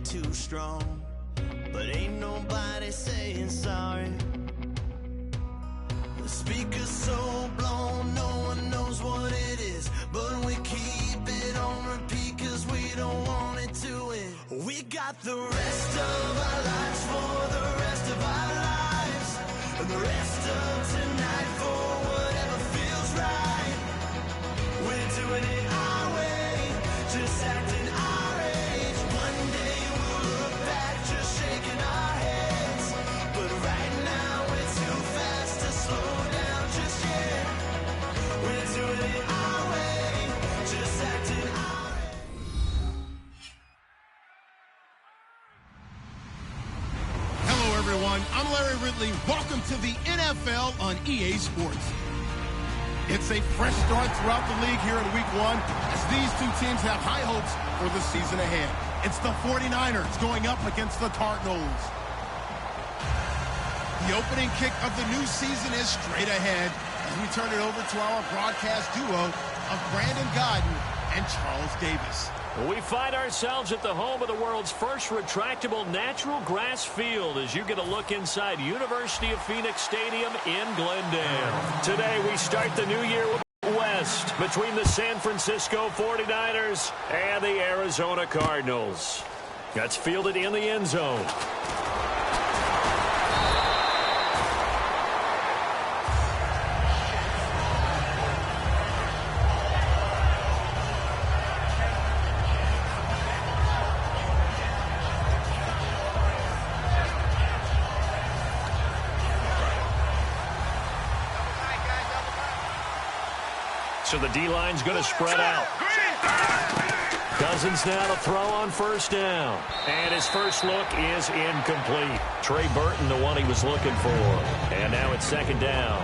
too strong, but ain't nobody saying sorry. The speaker's so blown, no one knows what it is, but we keep it on repeat cause we don't want it to end. We got the rest of our lives for the rest of our lives, and the rest of tonight for whatever feels right. We're doing it our way, just acting our age. One day we'll look back just shaking our heads, but right now we're too fast to slow down just yet. We're doing it our way, just acting our age. Hello everyone, I'm Larry Ridley. Welcome to the NFL on EA Sports. It's a fresh start throughout the league here in Week 1 as these two teams have high hopes for the season ahead. It's the 49ers going up against the Cardinals. The opening kick of the new season is straight ahead as we turn it over to our broadcast duo of Brandon Godden and Charles Davis. We find ourselves at the home of the world's first retractable natural grass field as you get a look inside University of Phoenix Stadium in Glendale. Today we start the new year with West between the San Francisco 49ers and the Arizona Cardinals. That's fielded in the end zone. So the D-line's going to spread out. Cousins now to throw on first down. And his first look is incomplete. Trey Burton, the one he was looking for. And now it's second down.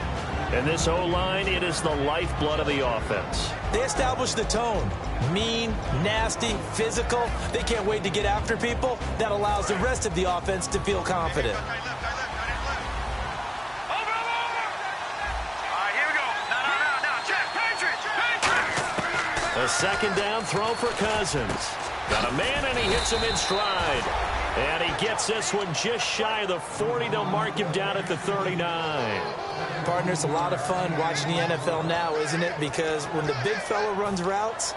And this O-line, it is the lifeblood of the offense. They established the tone. Mean, nasty, physical. They can't wait to get after people. That allows the rest of the offense to feel confident. A second down throw for Cousins. Got a man, and he hits him in stride. And he gets this one just shy of the 40 to mark him down at the 39. Partner, it's a lot of fun watching the NFL now, isn't it? Because when the big fella runs routes,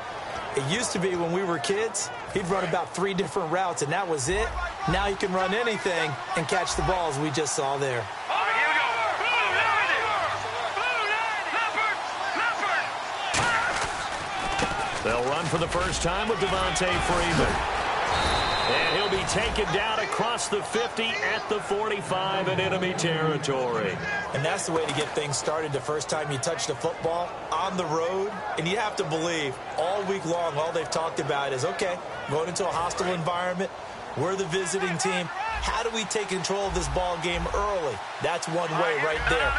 it used to be when we were kids, he'd run about 3 different routes, and that was it. Now he can run anything and catch the balls we just saw there. They'll run for the first time with Devontae Freeman. And he'll be taken down across the 50 at the 45 in enemy territory. And that's the way to get things started the first time you touch the football on the road. And you have to believe all week long, all they've talked about is, okay, going into a hostile environment. We're the visiting team. How do we take control of this ball game early? That's one way right there.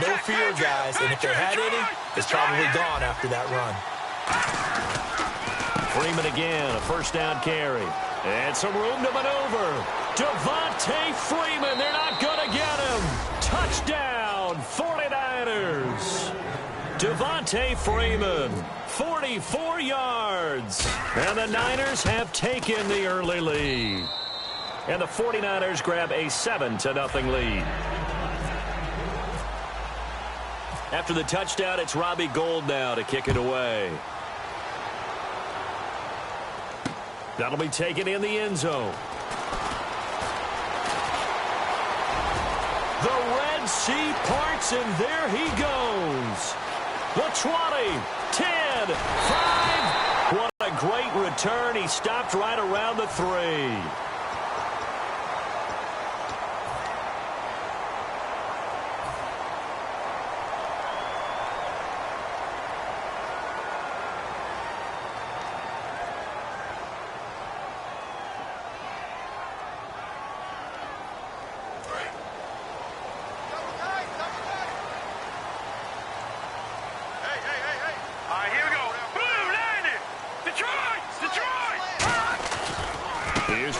No fear, guys. And if they had any, it's probably gone after that run. Freeman again, a first down carry. And some room to maneuver. Devontae Freeman, they're not going to get him. Touchdown, 49ers. Devontae Freeman, 44 yards. And the Niners have taken the early lead. And the 49ers grab a 7-0 lead. After the touchdown, it's Robbie Gould now to kick it away. That'll be taken in the end zone. The Red Sea parts, and there he goes. The 20, 10, 5. What a great return. He stopped right around the 3.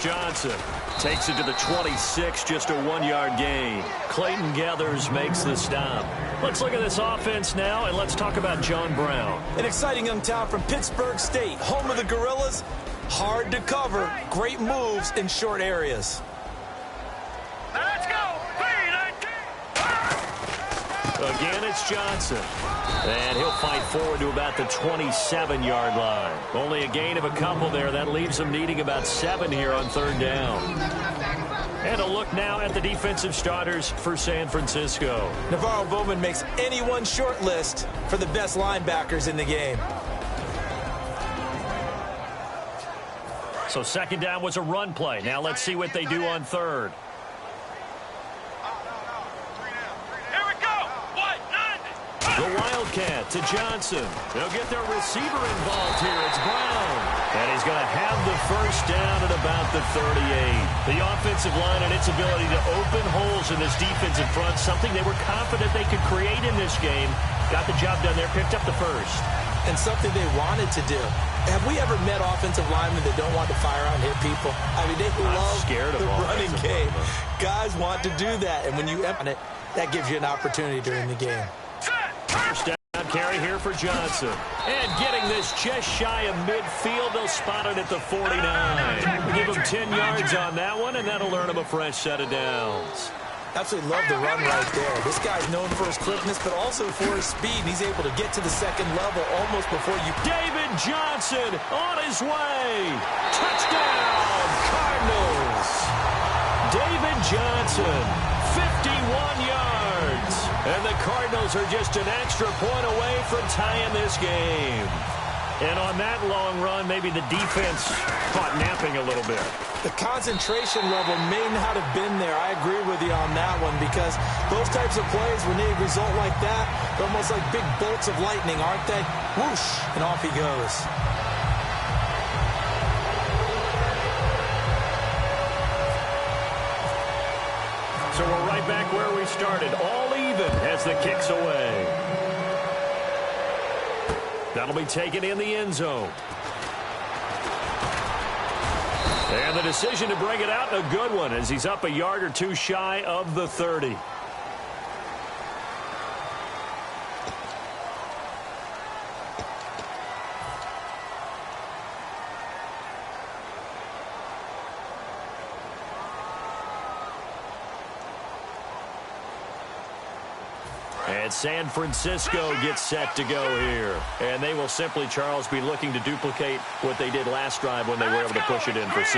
Johnson takes it to the 26, just a 1-yard gain. Clayton Gathers makes the stop. Let's look at this offense now, and let's talk about John Brown. An exciting young talent from Pittsburgh State, home of the Gorillas. Hard to cover. Great moves in short areas. Let's go. Again, it's Johnson. And he'll fight forward to about the 27-yard line. Only a gain of a couple there. That leaves them needing about 7 here on third down. And a look now at the defensive starters for San Francisco. Navarro Bowman makes anyone's short list for the best linebackers in the game. So second down was a run play. Now let's see what they do on third. The Wildcat to Johnson. They'll get their receiver involved here. It's Brown. And he's going to have the first down at about the 38. The offensive line and its ability to open holes in this defensive front, something they were confident they could create in this game. Got the job done there, picked up the first. And something they wanted to do. Have we ever met offensive linemen that don't want to fire out and hit people? I mean, they love the running game. Guys want to do that. And when you on it, that gives you an opportunity during the game. First down carry here for Johnson. And getting this just shy of midfield. They'll spot it at the 49. Give him 10 yards on that one, and that'll earn him a fresh set of downs. Absolutely love the run right there. This guy's known for his quickness, but also for his speed. He's able to get to the second level almost before you... David Johnson on his way. Touchdown, Cardinals. David Johnson, 51 yards. And the Cardinals are just an extra point away from tying this game. And on that long run, maybe the defense caught napping a little bit. The concentration level may not have been there. I agree with you on that one because those types of plays, when they result like that, they're almost like big bolts of lightning, aren't they? Whoosh, and off he goes. So we're right back where we started, all even as the kick's away. That'll be taken in the end zone. And the decision to bring it out, a good one, as he's up a yard or two shy of the 30. And San Francisco gets set to go here. And they will simply, Charles, be looking to duplicate what they did last drive when they were able to push it in for 6.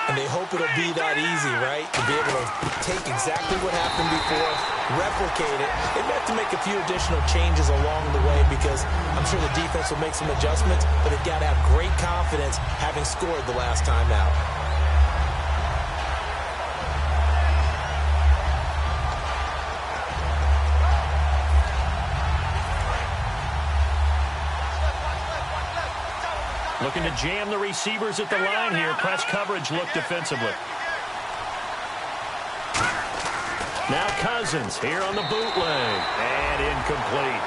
And they hope it'll be that easy, right? To be able to take exactly what happened before, replicate it. They've got to make a few additional changes along the way because I'm sure the defense will make some adjustments, but they've got to have great confidence having scored the last time out. Looking to jam the receivers at the line here. Press coverage look defensively. Now Cousins here on the bootleg. And incomplete.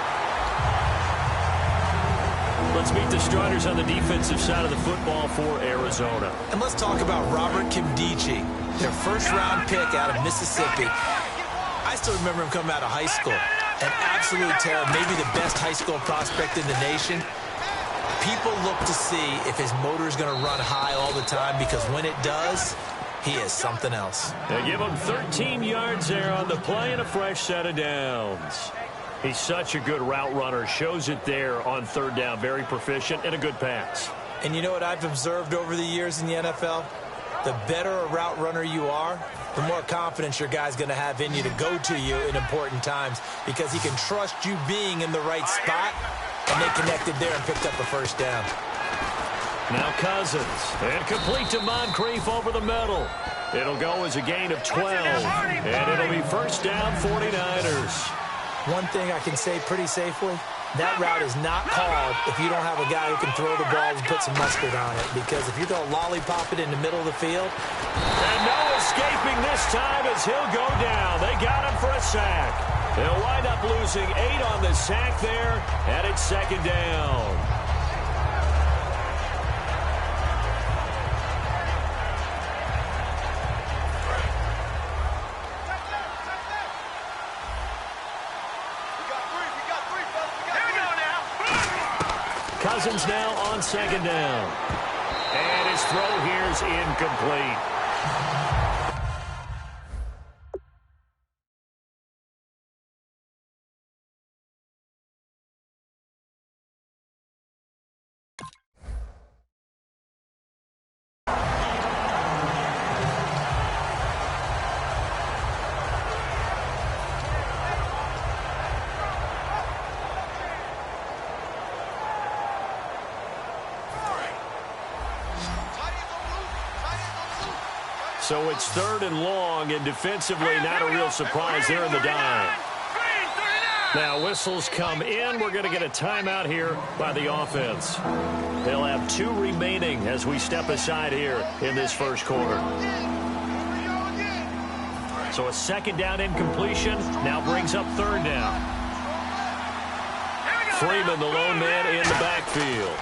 Let's meet the starters on the defensive side of the football for Arizona. And let's talk about Robert Kimdichie, their first-round pick out of Mississippi. I still remember him coming out of high school. An absolute terror, maybe the best high school prospect in the nation. People look to see if his motor is going to run high all the time because when it does, he is something else. They give him 13 yards there on the play and a fresh set of downs. He's such a good route runner. Shows it there on third down. Very proficient and a good pass. And you know what I've observed over the years in the NFL? The better a route runner you are, the more confidence your guy's going to have in you to go to you in important times because he can trust you being in the right spot. And they connected there and picked up a first down. Now Cousins. And complete to Moncrief over the middle. It'll go as a gain of 12. And it'll be first down 49ers. One thing I can say pretty safely, that route is not called if you don't have a guy who can throw the ball and put some mustard on it. Because if you're going to lollipop it in the middle of the field. And no escaping this time as he'll go down. They got him for a sack. They'll wind up losing 8 on the sack there, and it's second down. Cousins now on second down. And his throw here is incomplete. So it's 3rd and long, and defensively not a real surprise there in the dime. Now whistles come in. We're going to get a timeout here by the offense. They'll have 2 remaining as we step aside here in this first quarter. So a 2nd down incompletion now brings up 3rd down. Freeman, the lone man in the backfield.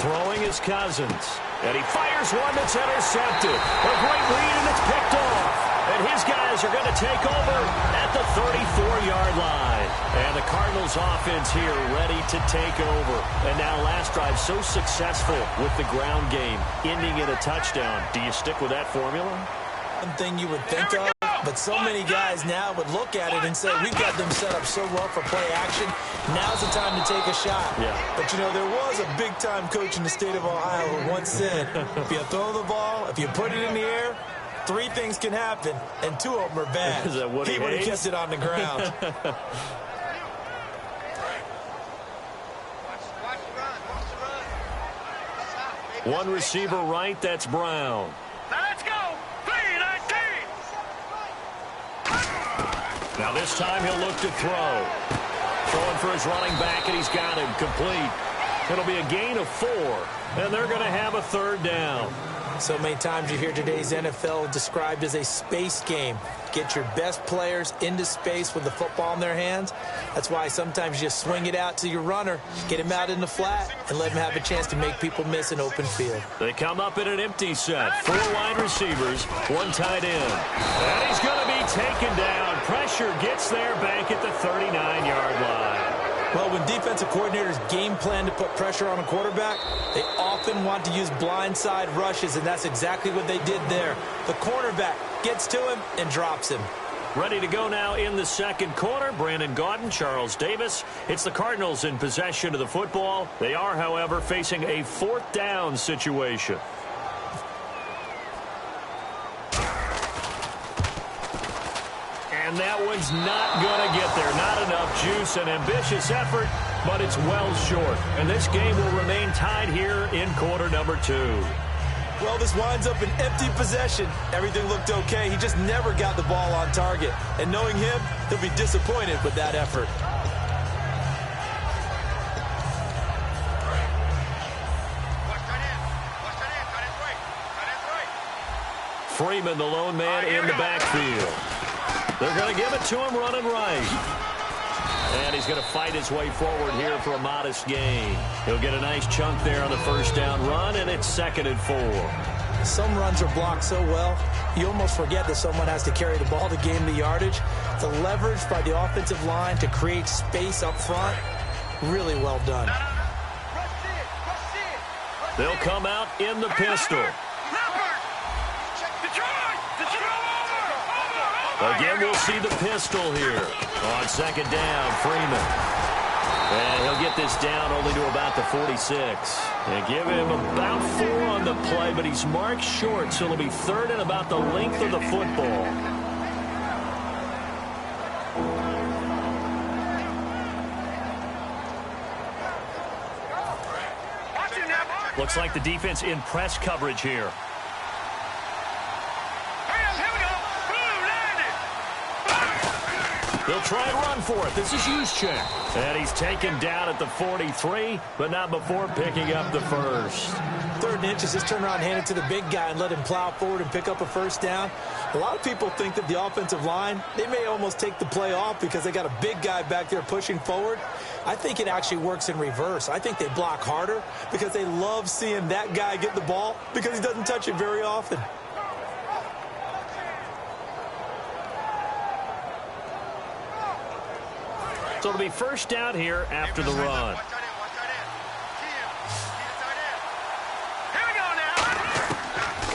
Throwing his Cousins. And he fires one that's intercepted. A great read, and it's picked off. And his guys are going to take over at the 34-yard line. And the Cardinals offense here ready to take over. And now last drive so successful with the ground game, ending in a touchdown. Do you stick with that formula? One thing you would think of, but so many guys now would look at it and say, we've got them set up so well for play action. Now's the time to take a shot. Yeah. But, you know, there was a big-time coach in the state of Ohio who once said, if you throw the ball, if you put it in the air, 3 things can happen, and 2 of them are bad. Is that what he would have kept it on the ground. One receiver right, that's Brown. Now this time he'll look to throw. Throwing for his running back, and he's got him complete. It'll be a gain of 4, and they're going to have a 3rd down. So many times you hear today's NFL described as a space game. Get your best players into space with the football in their hands. That's why sometimes you just swing it out to your runner, get him out in the flat, and let him have a chance to make people miss an open field. They come up in an empty set. 4 wide receivers, 1 tight end. And he's going to be taken down. Pressure gets there back at the 39-yard line. Well, when defensive coordinators game plan to put pressure on a quarterback, they often want to use blindside rushes, and that's exactly what they did there. The cornerback gets to him and drops him. Ready to go now in the second quarter. Brandon Gaudin, Charles Davis. It's the Cardinals in possession of the football. They are, however, facing a 4th down situation. And that one's not going to get there. Not enough juice. An ambitious effort, but it's well short. And this game will remain tied here in quarter number 2. Well, this winds up an empty possession. Everything looked okay. He just never got the ball on target. And knowing him, he'll be disappointed with that effort. Freeman, the lone man in the backfield. They're going to give it to him running right. And he's going to fight his way forward here for a modest gain. He'll get a nice chunk there on the 1st down run, and it's 2nd and 4. Some runs are blocked so well, you almost forget that someone has to carry the ball to gain the yardage. The leverage by the offensive line to create space up front, really well done. They'll come out in the pistol. Again, we'll see the pistol here on 2nd down, Freeman. And he'll get this down only to about the 46. And give him about 4 on the play, but he's marked short, so it'll be 3rd and about the length of the football. Looks like the defense in press coverage here. They'll try and run for it. This is Juszczyk. And he's taken down at the 43, but not before picking up the 1st. 3rd and inches, just turn around and hand it to the big guy and let him plow forward and pick up a 1st down. A lot of people think that the offensive line, they may almost take the play off because they got a big guy back there pushing forward. I think it actually works in reverse. I think they block harder because they love seeing that guy get the ball because he doesn't touch it very often. So it'll be 1st down here after the run.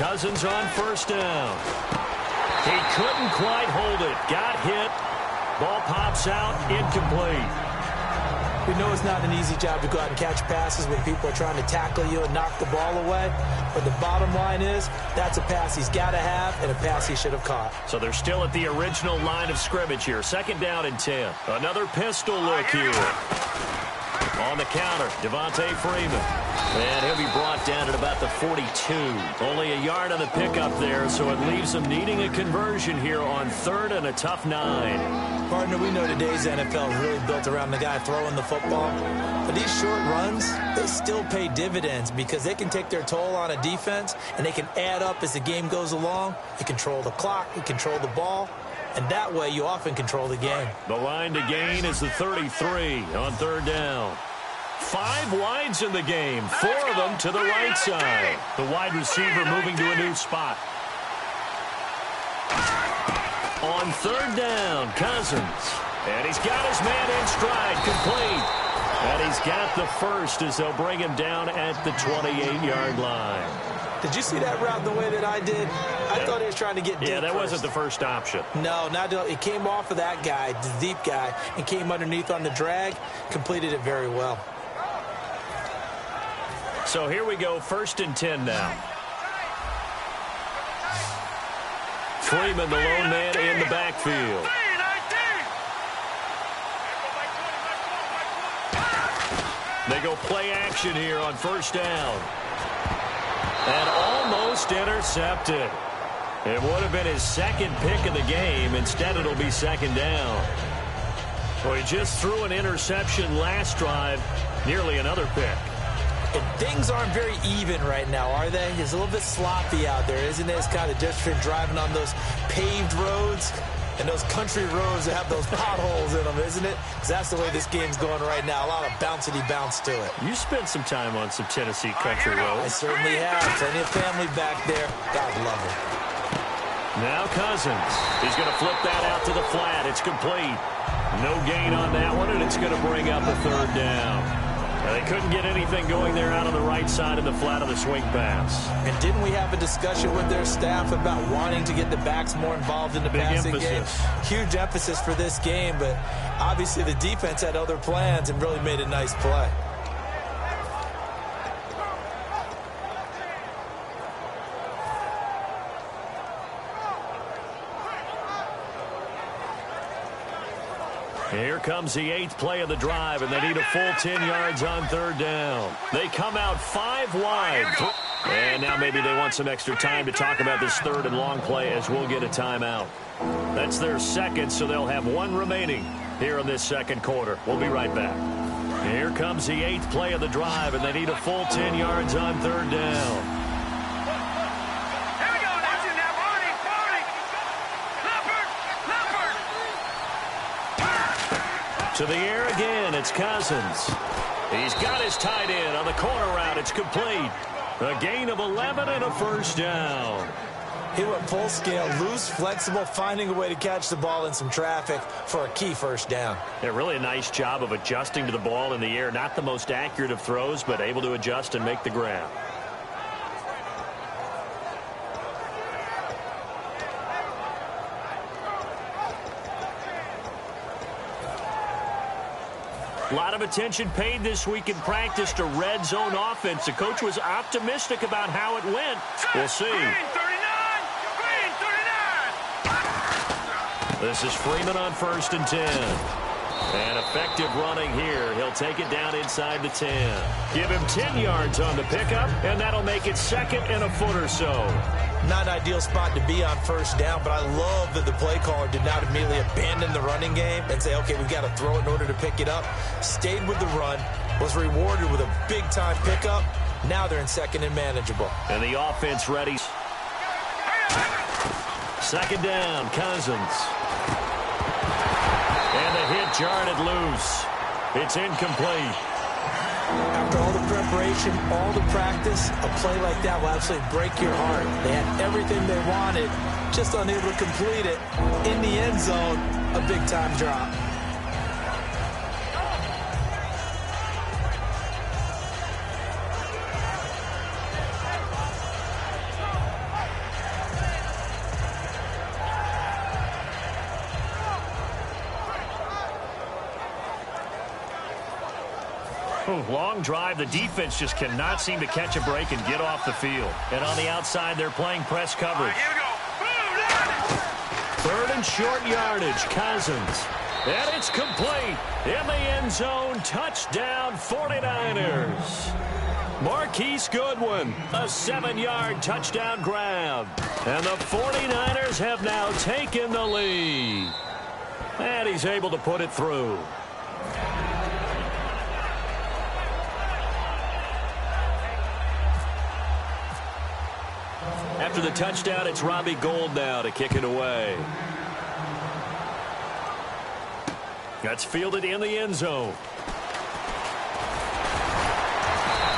Cousins on first down. He couldn't quite hold it. Got hit. Ball pops out, incomplete. We know it's not an easy job to go out and catch passes when people are trying to tackle you and knock the ball away. But the bottom line is, that's a pass he's got to have and a pass he should have caught. So they're still at the original line of scrimmage here. 2nd down and 10. Another pistol look here. On the counter, Devontae Freeman. And he'll be brought down at about the 42. Only a yard on the pickup there, so it leaves them needing a conversion here on 3rd and a tough 9. Partner, we know today's NFL is really built around the guy throwing the football. But these short runs, they still pay dividends because they can take their toll on a defense, and they can add up as the game goes along. You control the clock, you control the ball, and that way you often control the game. The line to gain is the 33 on 3rd down. 5 wides in the game, 4 of them to the right side. The wide receiver moving to a new spot. On 3rd down, Cousins. And he's got his man in stride, complete. And he's got the first as they'll bring him down at the 28-yard line. Did you see that route the way that I did? I thought he was trying to get deep. Yeah, that first. wasn't the first option. No, it came off of that guy, the deep guy, and came underneath on the drag, completed it very well. So here we go, 1st and 10 now. Freeman, the lone man in the backfield. They go play action here on 1st down. And almost intercepted. It would have been his 2nd pick of the game. Instead, it'll be 2nd down. Well, he just threw an interception last drive. Nearly another pick. And things aren't very even right now, are they? It's a little bit sloppy out there, isn't it? It's kind of different driving on those paved roads and those country roads that have those potholes in them, isn't it? Because that's the way this game's going right now. A lot of bouncy bounce to it. You spent some time on some Tennessee country I roads. certainly have. Plenty of family back there. God love them. Now Cousins. He's going to flip that out to the flat. It's complete. No gain on that one, and it's going to bring up a 3rd down. They couldn't get anything going there out on the right side of the flat of the swing pass. And didn't we have a discussion with their staff about wanting to get the backs more involved in the passing game? Huge emphasis for this game, but obviously the defense had other plans and really made a nice play. Here comes the 8th play of the drive, and they need a full 10 yards on 3rd down. They come out 5 wide. And now maybe they want some extra time to talk about this 3rd and long play as we'll get a timeout. That's their 2nd, so they'll have 1 remaining here in this 2nd quarter. We'll be right back. Here comes the 8th play of the drive, and they need a full 10 yards on 3rd down. To the air again, it's Cousins. He's got his tight end on the corner route. It's complete. A gain of 11 and a 1st down. He went full scale, loose, flexible, finding a way to catch the ball in some traffic for a key 1st down. Yeah, really a nice job of adjusting to the ball in the air. Not the most accurate of throws, but able to adjust and make the grab. A lot of attention paid this week in practice to red zone offense. The coach was optimistic about how it went. We'll see. This is Freeman on 1st and 10. And effective running here. He'll take it down inside the 10. Give him 10 yards on the pickup, and that'll make it 2nd and a foot or so. Not an ideal spot to be on 1st down, but I love that the play caller did not immediately abandon the running game and say, okay, we've got to throw it in order to pick it up. Stayed with the run, was rewarded with a big-time pickup. Now they're in 2nd and manageable. And the offense ready. 2nd down, Cousins. And the hit jarred it loose. It's incomplete. After all the preparation, all the practice, a play like that will absolutely break your heart. They had everything they wanted, just unable to complete it. In the end zone, a big-time drop. Long drive. The defense just cannot seem to catch a break and get off the field. And on the outside, they're playing press coverage. Here we go. Third and short yardage. Cousins. And it's complete. In the end zone. Touchdown 49ers. Marquise Goodwin. A 7-yard touchdown grab. And the 49ers have now taken the lead. And he's able to put it through. After the touchdown, it's Robbie Gould now to kick it away. That's fielded in the end zone.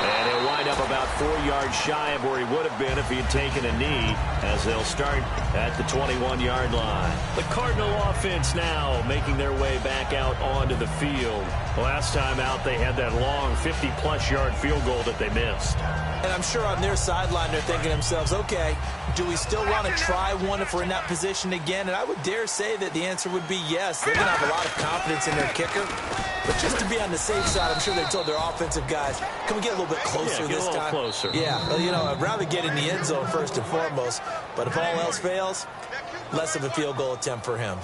And he'll wind up about 4 yards shy of where he would have been if he had taken a knee, as they'll start at the 21-yard line. The Cardinal offense now making their way back out onto the field. Last time out, they had that long 50-plus yard field goal that they missed. And I'm sure on their sideline they're thinking to themselves, okay, do we still want to try one if we're in that position again? And I would dare say that the answer would be yes. They're going to have a lot of confidence in their kicker. But just to be on the safe side, I'm sure they told their offensive guys, can we get a little bit closer this time? Closer. Yeah, well, you know, I'd rather get in the end zone first and foremost. But if all else fails, less of a field goal attempt for him.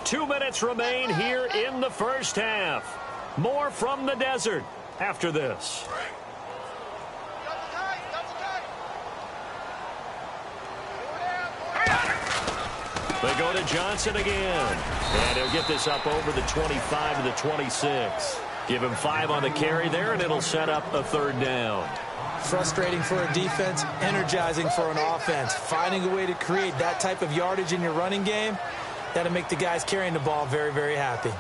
2 minutes remain here in the first half. More from the desert after this. They go to Johnson again. And he'll get this up over the 25 to the 26. Give him 5 on the carry there, and it'll set up a third down. Frustrating for a defense, energizing for an offense. Finding a way to create that type of yardage in your running game, that'll make the guys carrying the ball very, very happy.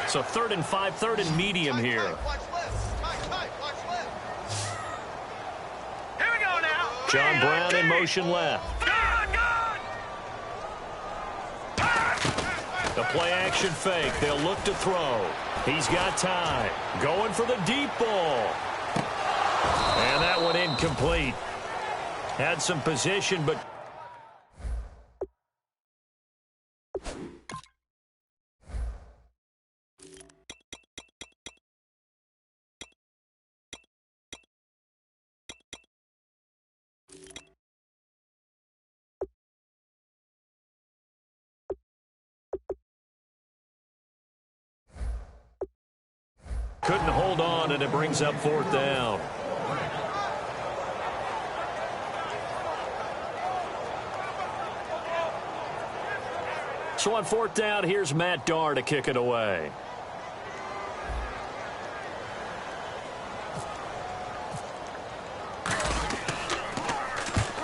So 3rd and 5, 3rd and medium here. Here we go now. John Brown in motion left. The play action fake. They'll look to throw. He's got time. Going for the deep ball. And that one incomplete. Had some position, but couldn't hold on, and it brings up 4th down. So on 4th down, here's Matt Darr to kick it away.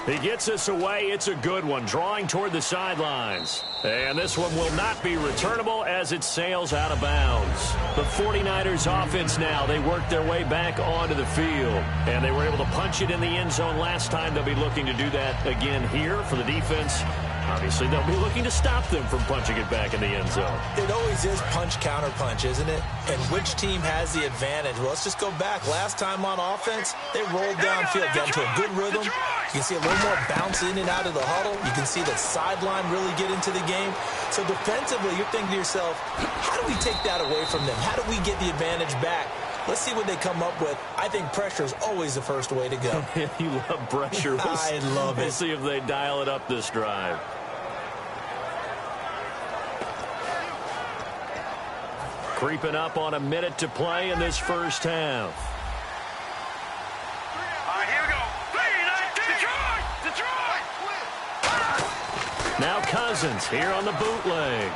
He gets us away. It's a good one, drawing toward the sidelines. And this one will not be returnable as it sails out of bounds. The 49ers offense now, they work their way back onto the field. And they were able to punch it in the end zone last time. They'll be looking to do that again here for the defense. Obviously, they'll be looking to stop them from punching it back in the end zone. It always is punch-counter-punch, isn't it? And which team has the advantage? Well, let's just go back. Last time on offense, they rolled downfield, got into a good rhythm. You can see a little more bounce in and out of the huddle. You can see the sideline really get into the game. So defensively, you're thinking to yourself, how do we take that away from them? How do we get the advantage back? Let's see what they come up with. I think pressure is always the first way to go. You love pressure. I love it. We'll see if they dial it up this drive. Creeping up on a minute to play in this first half. All right, here we go. Detroit! Now Cousins here on the bootleg.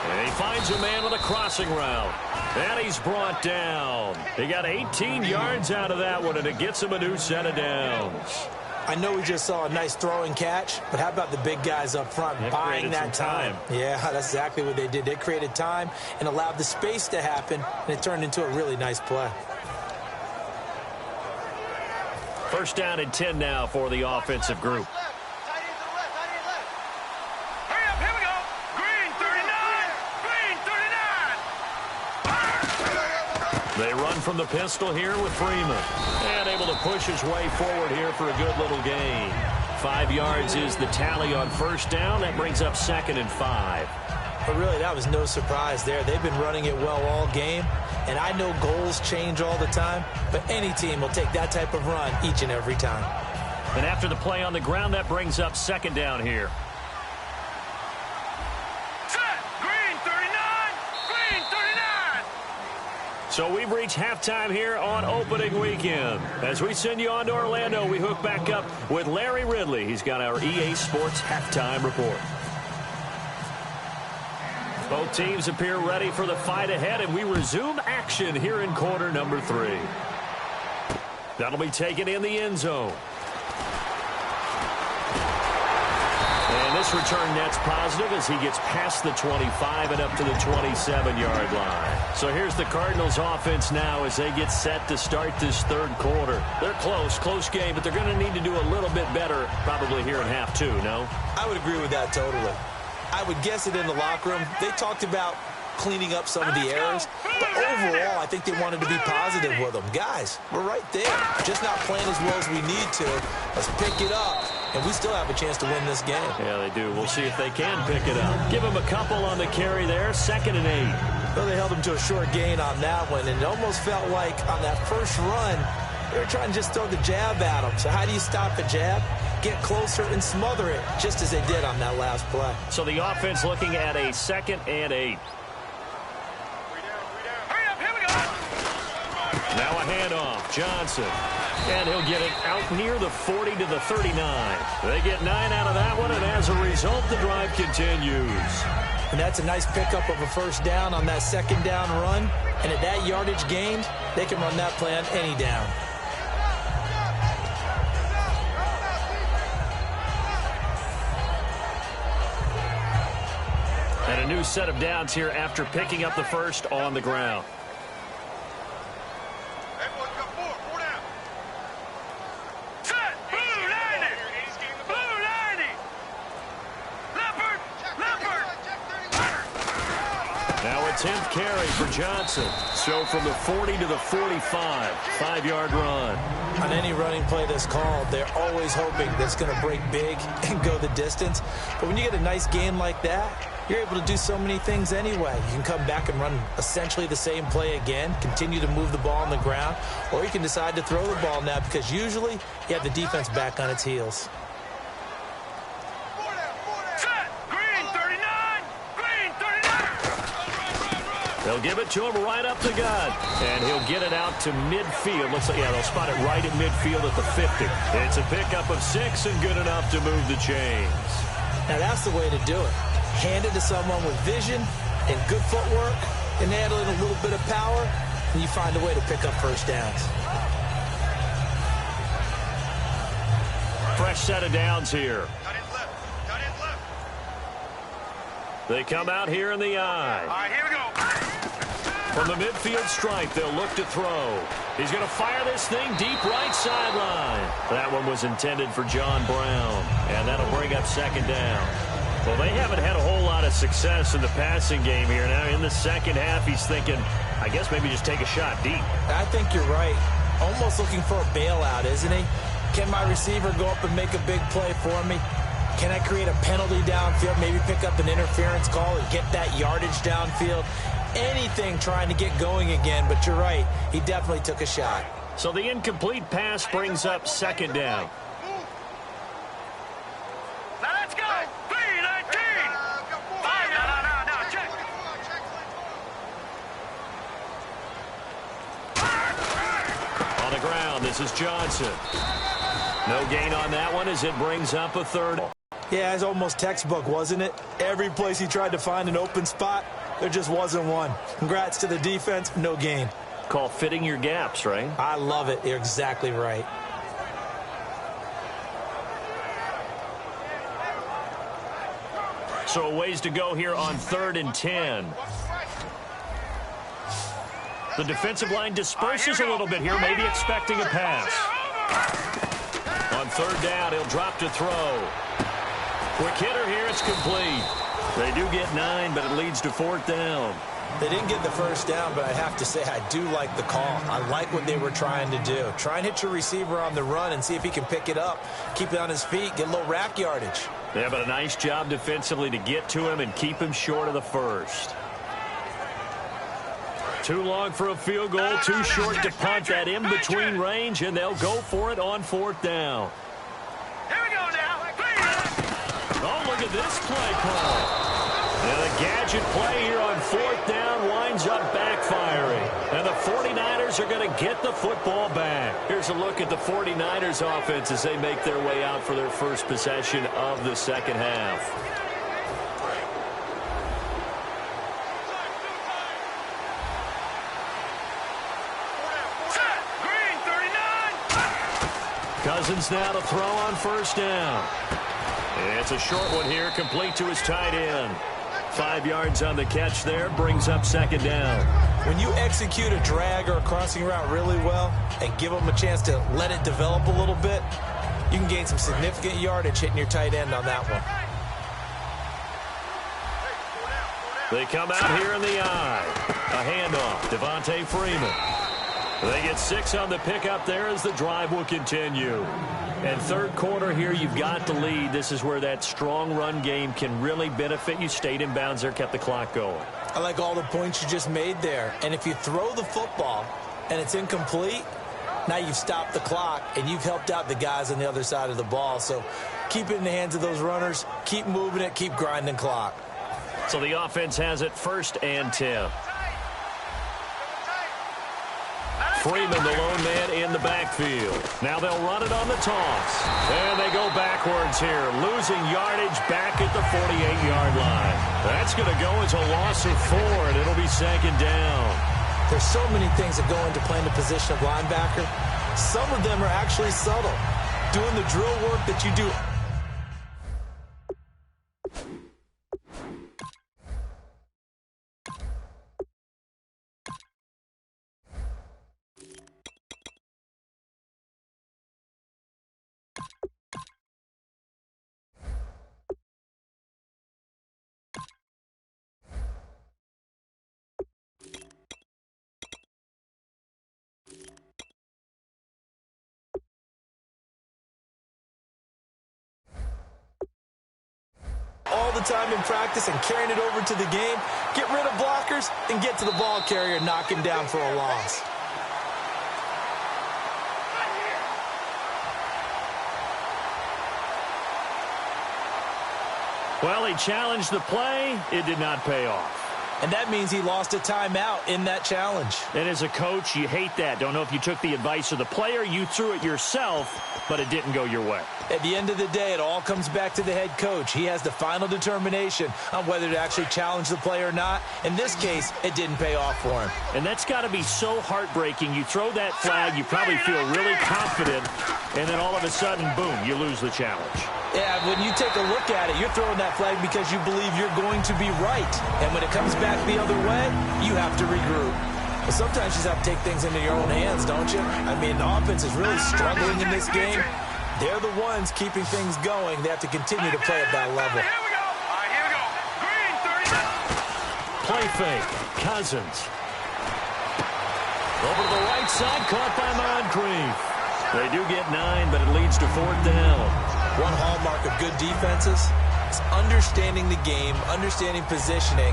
And he finds a man with a crossing route. And he's brought down. He got 18 yards out of that one, and it gets him a new set of downs. I know we just saw a nice throwing catch, but how about the big guys up front buying that time? Yeah, that's exactly what they did. They created time and allowed the space to happen, and it turned into a really nice play. First down and 10 now for the offensive group. Hurry up, here we go. Green 39. They run from the pistol here with Freeman. And able to push his way forward here for a good little gain. 5 yards is the tally on first down. That brings up 2nd and 5. But really, that was no surprise there. They've been running it well all game, and I know goals change all the time, but any team will take that type of run each and every time. And after the play on the ground, that brings up second down here. Set. Green 39. Green 39. So we've reached halftime here on opening weekend. As we send you on to Orlando, we hook back up with Larry Ridley. He's got our EA Sports halftime report. Both teams appear ready for the fight ahead, and we resume action here in quarter number 3. That'll be taken in the end zone. And this return net's positive as he gets past the 25 and up to the 27-yard line. So here's the Cardinals offense now as they get set to start this third quarter. They're close game, but they're going to need to do a little bit better probably here in half 2, no? I would agree with that totally. I would guess it in the locker room. They talked about cleaning up some of the errors, but overall, I think they wanted to be positive with them. Guys, we're right there. Just not playing as well as we need to. Let's pick it up, and we still have a chance to win this game. Yeah, they do. We'll see if they can pick it up. Give them a couple on the carry there, 2nd and 8. Well, they held them to a short gain on that one, and it almost felt like on that first run, they were trying to just throw the jab at them. So how do you stop a jab? Get closer and smother it, just as they did on that last play. So the offense looking at a 2nd and 8. Hurry up. Here we go. Now a handoff. Johnson. And he'll get it out near the 40 to the 39. They get 9 out of that one, and as a result, the drive continues. And that's a nice pickup of a first down on that second down run. And at that yardage gained, they can run that play on any down. And a new set of downs here after picking up the first on the ground. Everyone's got four down. Set. Blue 90. Blue 90. Leopard. Now a 10th carry for Johnson. So from the 40 to the 45, 5-yard run. On any running play that's called, they're always hoping that's going to break big and go the distance. But when you get a nice gain like that, you're able to do so many things anyway. You can come back and run essentially the same play again, continue to move the ball on the ground, or you can decide to throw the ball now because usually you have the defense back on its heels. Set. Green 39. Green 39. They'll give it to him right up the gut. And he'll get it out to midfield. Looks like, yeah, they'll spot it right at midfield at the 50. It's a pickup of 6 and good enough to move the chains. Now that's the way to do it. Hand it to someone with vision and good footwork and add in a little bit of power, and you find a way to pick up first downs. Fresh set of downs here. Got his left. Got his left. They come out here in the eye. All right, here we go. From the midfield stripe, they'll look to throw. He's going to fire this thing deep right sideline. That one was intended for John Brown, and that'll bring up second down. Well, they haven't had a whole lot of success in the passing game here. Now, in the second half, he's thinking, I guess maybe just take a shot deep. I think you're right. Almost looking for a bailout, isn't he? Can my receiver go up and make a big play for me? Can I create a penalty downfield, maybe pick up an interference call and get that yardage downfield? Anything trying to get going again, but you're right. He definitely took a shot. So the incomplete pass brings up second down. Now let's go. 319. No. Check. On the ground, this is Johnson. No gain on that one as it brings up a third. Yeah, it's almost textbook, wasn't it? Every place he tried to find an open spot, there just wasn't one. Congrats to the defense, no gain. Call fitting your gaps, right? I love it. You're exactly right. So a ways to go here on 3rd and 10. The defensive line disperses a little bit here, maybe expecting a pass. On 3rd down, he'll drop to throw. Quick hitter here, it's complete. They do get 9, but it leads to 4th down. They didn't get the first down, but I have to say I do like the call. I like what they were trying to do. Try and hit your receiver on the run and see if he can pick it up. Keep it on his feet, get a little rack yardage. Yeah, but a nice job defensively to get to him and keep him short of the first. Too long for a field goal, too short to punt that in-between range, and they'll go for it on 4th down. Here we go now. Oh, look at this play call. And the gadget play here on 4th down winds up backfiring. And the 49ers are going to get the football back. Here's a look at the 49ers offense as they make their way out for their first possession of the second half. Set. Green 39. Cousins now to throw on 1st down. It's a short one here, complete to his tight end. 5 yards on the catch there, brings up 2nd down. When you execute a drag or a crossing route really well and give them a chance to let it develop a little bit, you can gain some significant yardage hitting your tight end on that one. They come out here in the eye. A handoff, Devontae Freeman. They get 6 on the pickup there as the drive will continue. And 3rd quarter here, you've got the lead. This is where that strong run game can really benefit you. Stayed in bounds there, kept the clock going. I like all the points you just made there. And if you throw the football and it's incomplete, now you've stopped the clock and you've helped out the guys on the other side of the ball. So keep it in the hands of those runners. Keep moving it. Keep grinding clock. So the offense has it 1st and 10. Freeman, the lone man in the backfield. Now they'll run it on the toss. And they go backwards here, losing yardage back at the 48-yard line. That's going to go as a loss of 4, and it'll be 2nd down. There's so many things that go into playing the position of linebacker. Some of them are actually subtle. Doing the drill work that you do. All the time in practice and carrying it over to the game. Get rid of blockers and get to the ball carrier, knock him down for a loss. Well, he challenged the play. It did not pay off. And that means he lost a timeout in that challenge. And as a coach, you hate that. Don't know if you took the advice of the player, you threw it yourself, but it didn't go your way. At the end of the day, it all comes back to the head coach. He has the final determination on whether to actually challenge the play or not. In this case, it didn't pay off for him. And that's got to be so heartbreaking. You throw that flag, you probably feel really confident, and then all of a sudden, boom, you lose the challenge. Yeah, when you take a look at it, you're throwing that flag because you believe you're going to be right. And when it comes back the other way, you have to regroup. But sometimes you just have to take things into your own hands, don't you? I mean, the offense is really struggling in this game. They're the ones keeping things going. They have to continue to play at that level. Here we go. All right, here we go. Green 39. Play fake. Cousins. Over to the right side, caught by Moncrief. They do get 9, but it leads to 4th down. One hallmark of good defenses is understanding the game, understanding positioning,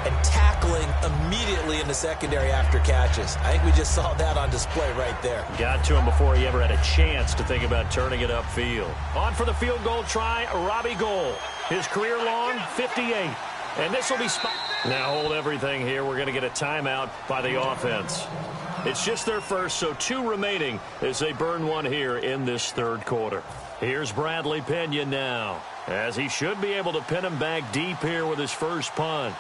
and tackling immediately in the secondary after catches. I think we just saw that on display right there. Got to him before he ever had a chance to think about turning it upfield. On for the field goal try, Robbie Gould. His career long, 58. And this will be spot. Now hold everything here. We're going to get a timeout by the offense. It's just their first, so 2 remaining as they burn one here in this 3rd quarter. Here's Bradley Pinion now, as he should be able to pin him back deep here with his first punt.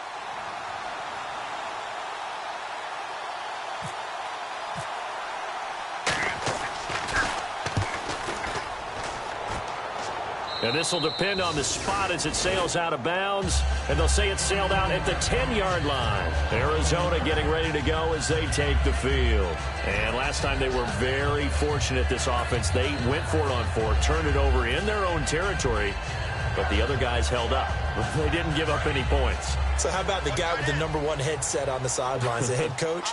And this will depend on the spot as it sails out of bounds. And they'll say it sailed out at the 10-yard line. Arizona getting ready to go as they take the field. And last time they were very fortunate, this offense. They went for it on 4, turned it over in their own territory. But the other guys held up. They didn't give up any points. So how about the guy with the #1 headset on the sidelines, the head coach?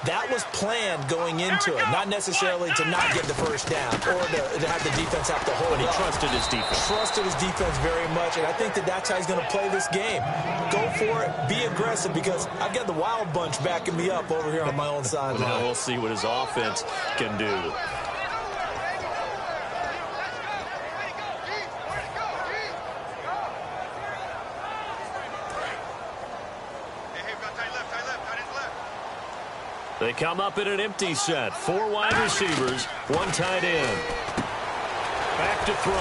That was planned going into it, not necessarily to not get the first down or to have the defense have to hold it. But he trusted his defense. Trusted his defense very much, and I think that's how he's going to play this game. Go for it, be aggressive, because I've got the Wild Bunch backing me up over here on my own sideline. Now we'll see what his offense can do. They come up in an empty set. 4 wide receivers, 1 tight end. Back to throw.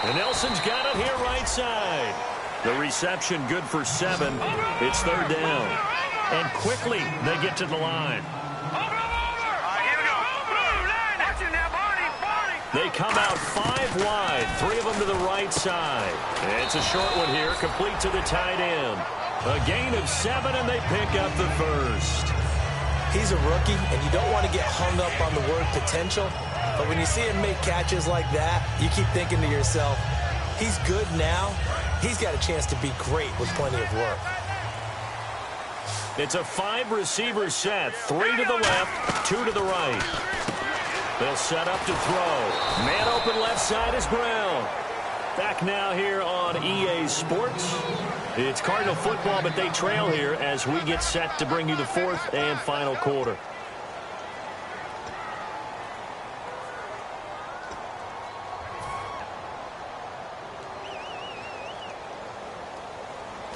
And Nelson's got it here right side. The reception good for 7. It's 3rd down. And quickly they get to the line. They come out 5 wide. 3 of them to the right side. And it's a short one here, complete to the tight end. A gain of 7, and they pick up the first. He's a rookie, and you don't want to get hung up on the word potential. But when you see him make catches like that, you keep thinking to yourself, he's good now. He's got a chance to be great with plenty of work. It's a 5-receiver set. 3 to the left, 2 to the right. They'll set up to throw. Man open left side is Brown. Back now here on EA Sports. It's Cardinal football, but they trail here as we get set to bring you the 4th and final quarter.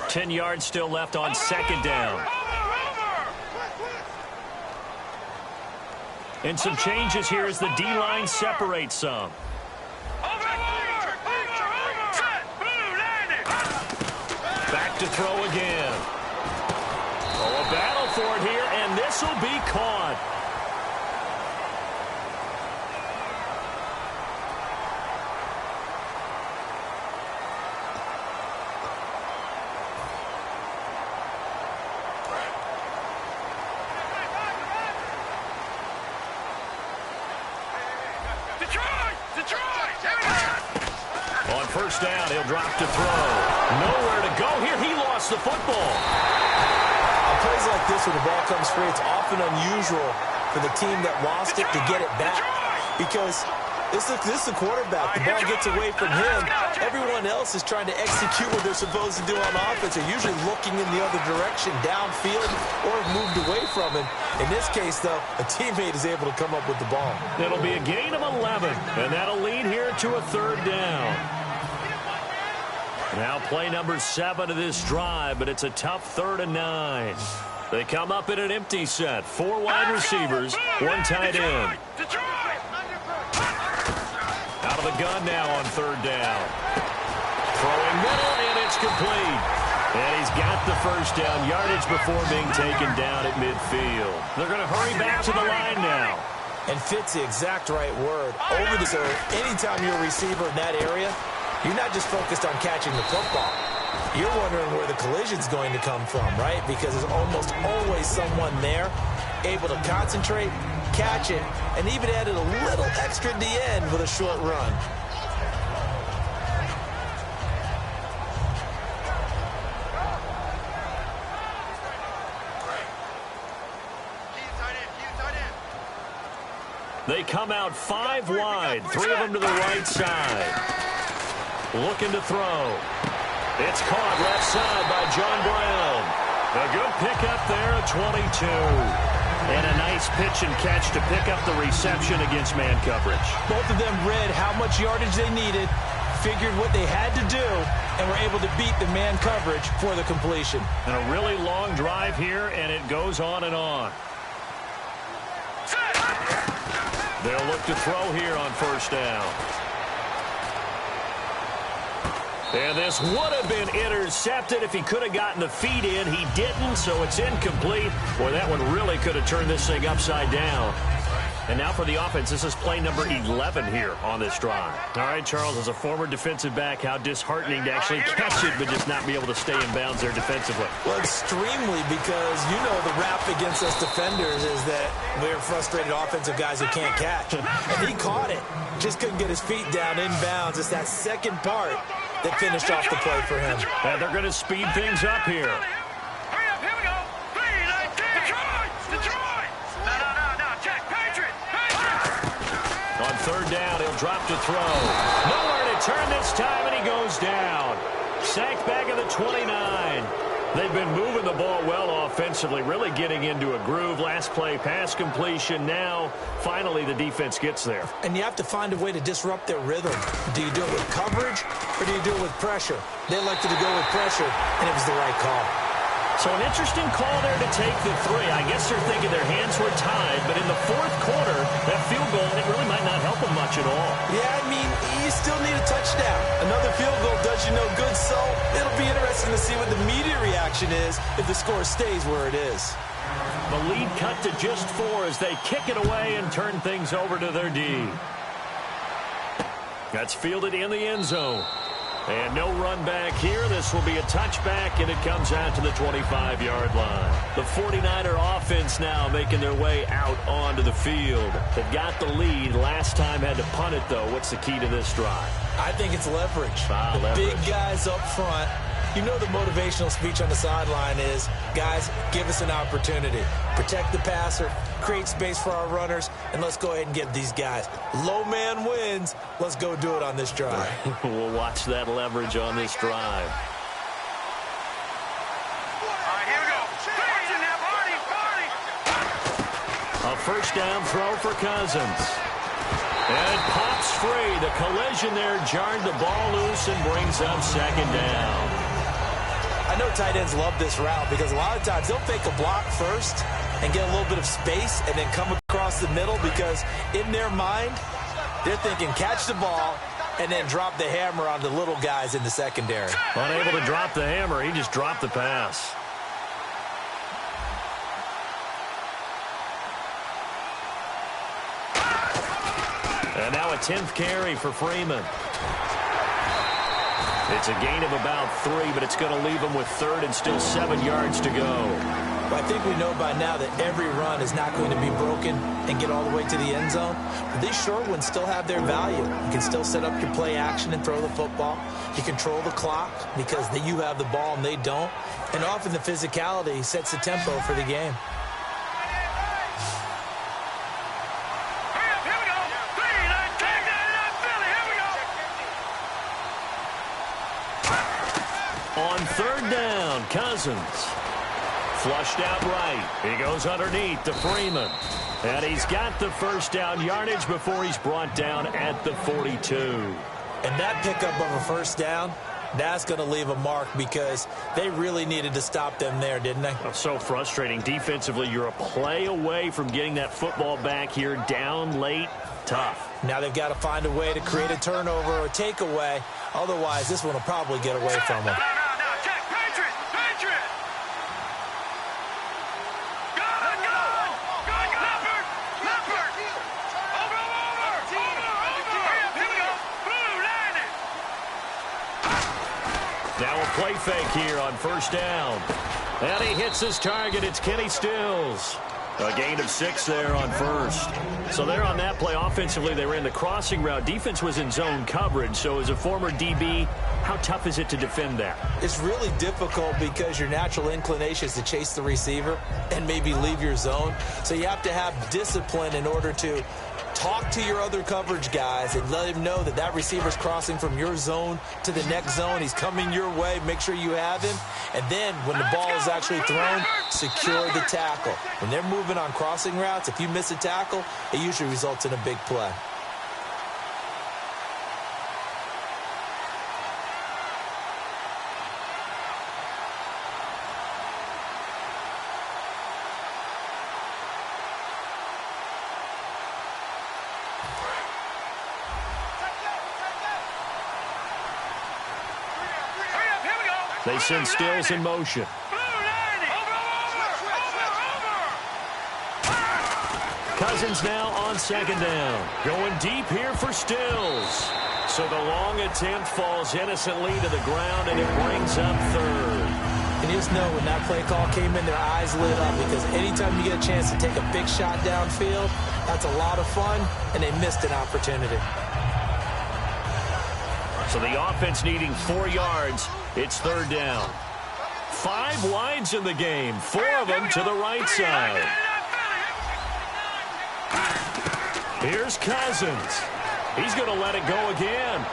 Ten yards still left on 2nd down. And some changes here as the D-line separates some. Back to throw again. Oh, a battle for it here, and this will be caught. On 1st down, he'll drop to throw. Nowhere to go here. He lost the football. On plays like this where the ball comes free, it's often unusual for the team that lost it to get it back. Because this is the quarterback. The ball gets away from him. Everyone else is trying to execute what they're supposed to do on offense. They're usually looking in the other direction, downfield, or moved away from him. In this case, though, a teammate is able to come up with the ball. It'll be a gain of 11, and that'll lead here to a 3rd down. Now play number 7 of this drive, but it's a tough 3rd and 9. They come up in an empty set. 4 wide receivers, 1 tight end. Out of the gun now on 3rd down. Throwing middle, and it's complete. And he's got the 1st down yardage before being taken down at midfield. They're going to hurry back to the line now. And fits the exact right word. Over the zone, anytime you're a receiver in that area, you're not just focused on catching the football. You're wondering where the collision's going to come from, right? Because there's almost always someone there able to concentrate, catch it, and even added a little extra at the end with a short run. They come out 5 wide, 3 of them to the right side. Looking to throw. It's caught left side by John Brown. A good pickup there at 22. And a nice pitch and catch to pick up the reception against man coverage. Both of them read how much yardage they needed, figured what they had to do, and were able to beat the man coverage for the completion. And a really long drive here, and it goes on and on. They'll look to throw here on 1st down. And this would have been intercepted if he could have gotten the feet in. He didn't, so it's incomplete. Boy, that one really could have turned this thing upside down. And now for the offense, this is play number 11 here on this drive. All right, Charles, as a former defensive back, how disheartening to actually catch it, but just not be able to stay in bounds there defensively. Well, extremely, because you know the rap against us defenders is that we're frustrated offensive guys who can't catch. And he caught it, just couldn't get his feet down in bounds. It's that second part that finished off the play for him. And they're going to speed things up here. third down. He'll drop to throw. Nowhere to turn this time, and he goes down. Sacked back at the 29. They've been moving the ball well offensively, really getting into a groove. Last play, pass completion. Now, finally, the defense gets there. And you have to find a way to disrupt their rhythm. Do you do it with coverage, or do you do it with pressure? They elected to go with pressure, and it was the right call. So an interesting call there to take the 3. I guess they're thinking their hands were tied, but in the fourth quarter, that field goal, it really might not help them much at all. Yeah, I mean, you still need a touchdown. Another field goal does you no good, so it'll be interesting to see what the media reaction is if the score stays where it is. The lead cut to just 4 as they kick it away and turn things over to their D. That's fielded in the end zone. And no run back here. This will be a touchback, and it comes out to the 25-yard line. The 49er offense now making their way out onto the field. They've got the lead. Last time had to punt it, though. What's the key to this drive? I think it's leverage. Leverage. Big guys up front. You know the motivational speech on the sideline is, guys, give us an opportunity. Protect the passer, create space for our runners, and let's go ahead and get these guys. Low man wins. Let's go do it on this drive. We'll watch that leverage on this drive. All right, here we go. Watching that party. A first down throw for Cousins. And it pops free. The collision there jarred the ball loose and brings up second down. I know tight ends love this route because a lot of times they'll fake a block first and get a little bit of space and then come across the middle because in their mind, they're thinking catch the ball and then drop the hammer on the little guys in the secondary. Unable to drop the hammer, he just dropped the pass. And now a 10th carry for Freeman. It's a gain of about 3, but it's going to leave them with third and still 7 yards to go. Well, I think we know by now that every run is not going to be broken and get all the way to the end zone. But these short ones still have their value. You can still set up your play action and throw the football. You control the clock because you have the ball and they don't. And often the physicality sets the tempo for the game. On third down, Cousins. Flushed out right. He goes underneath to Freeman. And he's got the first down yardage before he's brought down at the 42. And that pickup of a first down, that's going to leave a mark because they really needed to stop them there, didn't they? Oh, so frustrating. Defensively, you're a play away from getting that football back here down late. Tough. Now they've got to find a way to create a turnover or takeaway. Otherwise, this one will probably get away from them. Now a play fake here on first down. And he hits his target. It's Kenny Stills. A gain of 6 there on first. So there on that play, offensively, they ran the crossing route. Defense was in zone coverage. So as a former DB, how tough is it to defend that? It's really difficult because your natural inclination is to chase the receiver and maybe leave your zone. So you have to have discipline in order to talk to your other coverage guys and let him know that that receiver's crossing from your zone to the next zone. He's coming your way. Make sure you have him. And then when the ball is actually thrown, secure the tackle. When they're moving on crossing routes, if you miss a tackle, it usually results in a big play. They send Stills in motion. Cousins now on second down. Going deep here for Stills. So the long attempt falls innocently to the ground, and it brings up third. And you just know when that play call came in, their eyes lit up because anytime you get a chance to take a big shot downfield, that's a lot of fun, and they missed an opportunity. So the offense needing 4 yards. It's third down. 5 wides in the game. 4 of them to the right side. Here's Cousins. He's going to let it go again.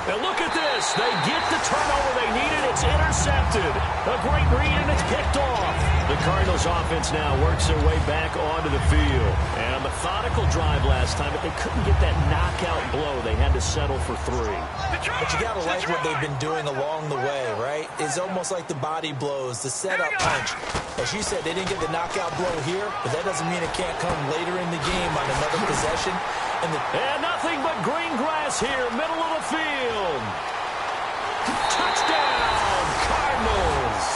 And look at this. They get the turnover they needed. It's intercepted. A great read, and it's picked off. The Cardinals offense now works their way back onto the field. And a methodical drive last time, but they couldn't get that knockout blow. They had to settle for 3. But you got to like what they've been doing along the way, right? It's almost like the body blows, the setup punch. As you said, they didn't get the knockout blow here, but that doesn't mean it can't come later in the game on another possession. And nothing but green grass here, middle of the field. Touchdown, Cardinals.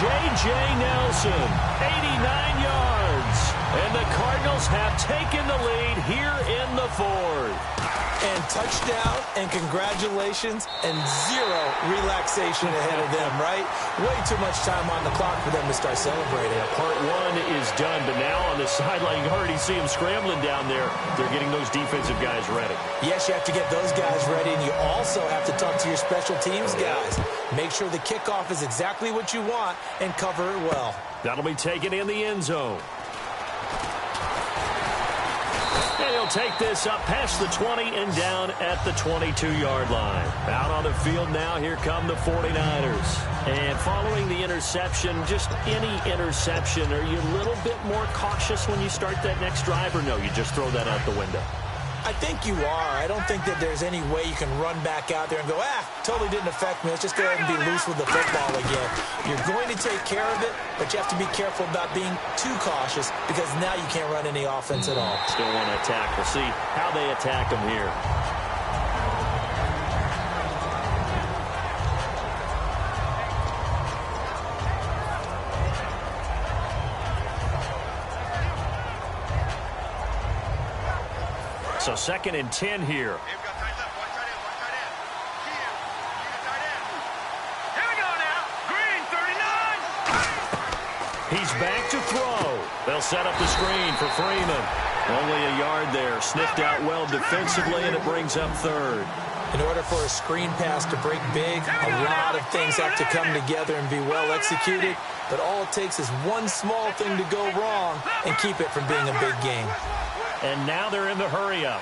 J.J. Nelson, 89 yards. And the Cardinals have taken the lead here in the 4th. And touchdown, and congratulations, and 0 relaxation ahead of them, right? Way too much time on the clock for them to start celebrating. Part 1 is done, but now on the sideline, you already see them scrambling down there. They're getting those defensive guys ready. Yes, you have to get those guys ready, and you also have to talk to your special teams guys. Make sure the kickoff is exactly what you want and cover it well. That'll be taken in the end zone. And he'll take this up past the 20 and down at the 22-yard line. Out on the field now, here come the 49ers. And following the interception, just any interception, are you a little bit more cautious when you start that next drive, or no, you just throw that out the window? I think you are. I don't think that there's any way you can run back out there and go, totally didn't affect me. Let's just go ahead and be loose with the football again. You're going to take care of it, but you have to be careful about being too cautious because now you can't run any offense at all. Still want to attack. We'll see how they attack them here. So 2nd and 10 here. He's back to throw. They'll set up the screen for Freeman. Only a yard there. Sniffed out well defensively, and it brings up 3rd. In order for a screen pass to break big, a lot of things have to come together and be well executed. But all it takes is one small thing to go wrong and keep it from being a big game. And now they're in the hurry-up.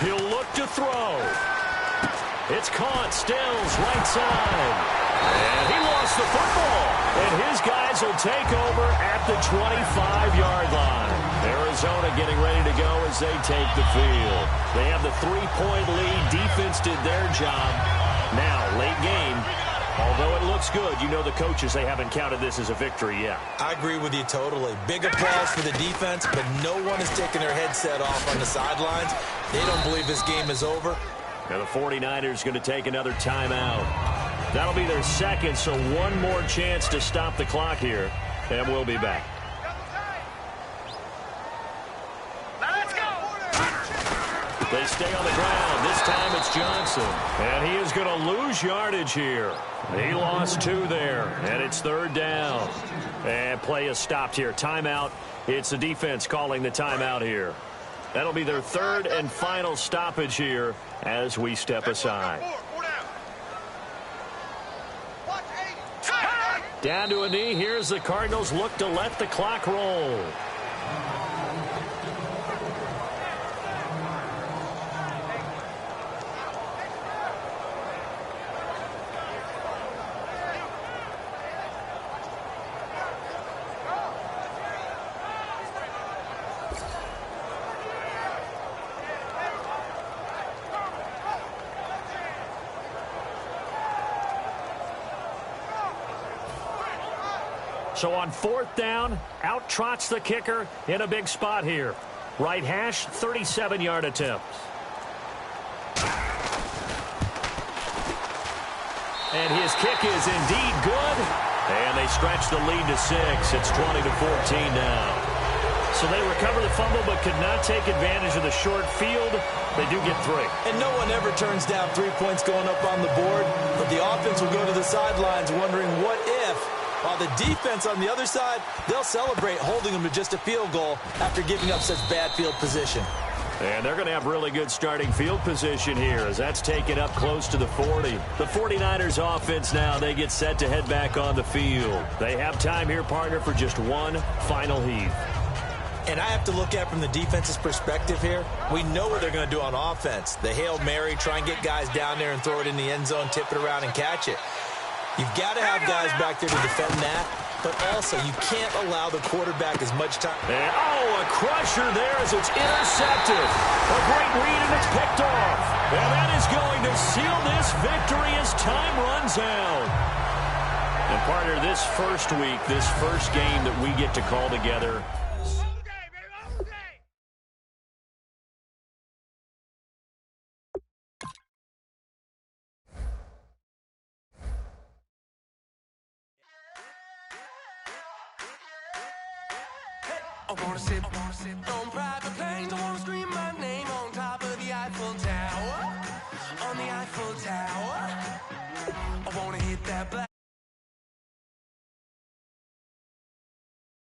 He'll look to throw. It's caught. Stills, right side. And he lost the football. And his guys will take over at the 25-yard line. Arizona getting ready to go as they take the field. They have the 3-point lead. Defense did their job. Now, late game. Although it looks good, you know the coaches, they haven't counted this as a victory yet. I agree with you totally. Big applause for the defense, but no one is taking their headset off on the sidelines. They don't believe this game is over. Now the 49ers going to take another timeout. That'll be their 2nd, so one more chance to stop the clock here, and we'll be back. They stay on the ground. This time it's Johnson. And he is going to lose yardage here. He lost 2 there, and it's 3rd down. And play is stopped here. Timeout. It's the defense calling the timeout here. That'll be their 3rd and final stoppage here as we step aside. Down to a knee. Here's the Cardinals look to let the clock roll. So on 4th down, out trots the kicker in a big spot here. Right hash, 37-yard attempt. And his kick is indeed good. And they stretch the lead to 6. It's 20-14 now. So they recover the fumble but could not take advantage of the short field. They do get 3. And no one ever turns down 3 points going up on the board. But the offense will go to the sidelines wondering what if. While the defense on the other side, they'll celebrate holding them to just a field goal after giving up such bad field position. And they're going to have really good starting field position here as that's taken up close to the 40. The 49ers offense now, they get set to head back on the field. They have time here, partner, for just one final heave. And I have to look at it from the defense's perspective here. We know what they're going to do on offense. The Hail Mary, try and get guys down there and throw it in the end zone, tip it around and catch it. You've got to have guys back there to defend that, but also you can't allow the quarterback as much time. And, a crusher there as it's intercepted. A great read, and it's picked off. And that is going to seal this victory as time runs out. And partner, this first week, this first game that we get to call together, I wanna sit on private planes. I wanna scream my name on top of the Eiffel Tower. On the Eiffel Tower. I wanna hit that black.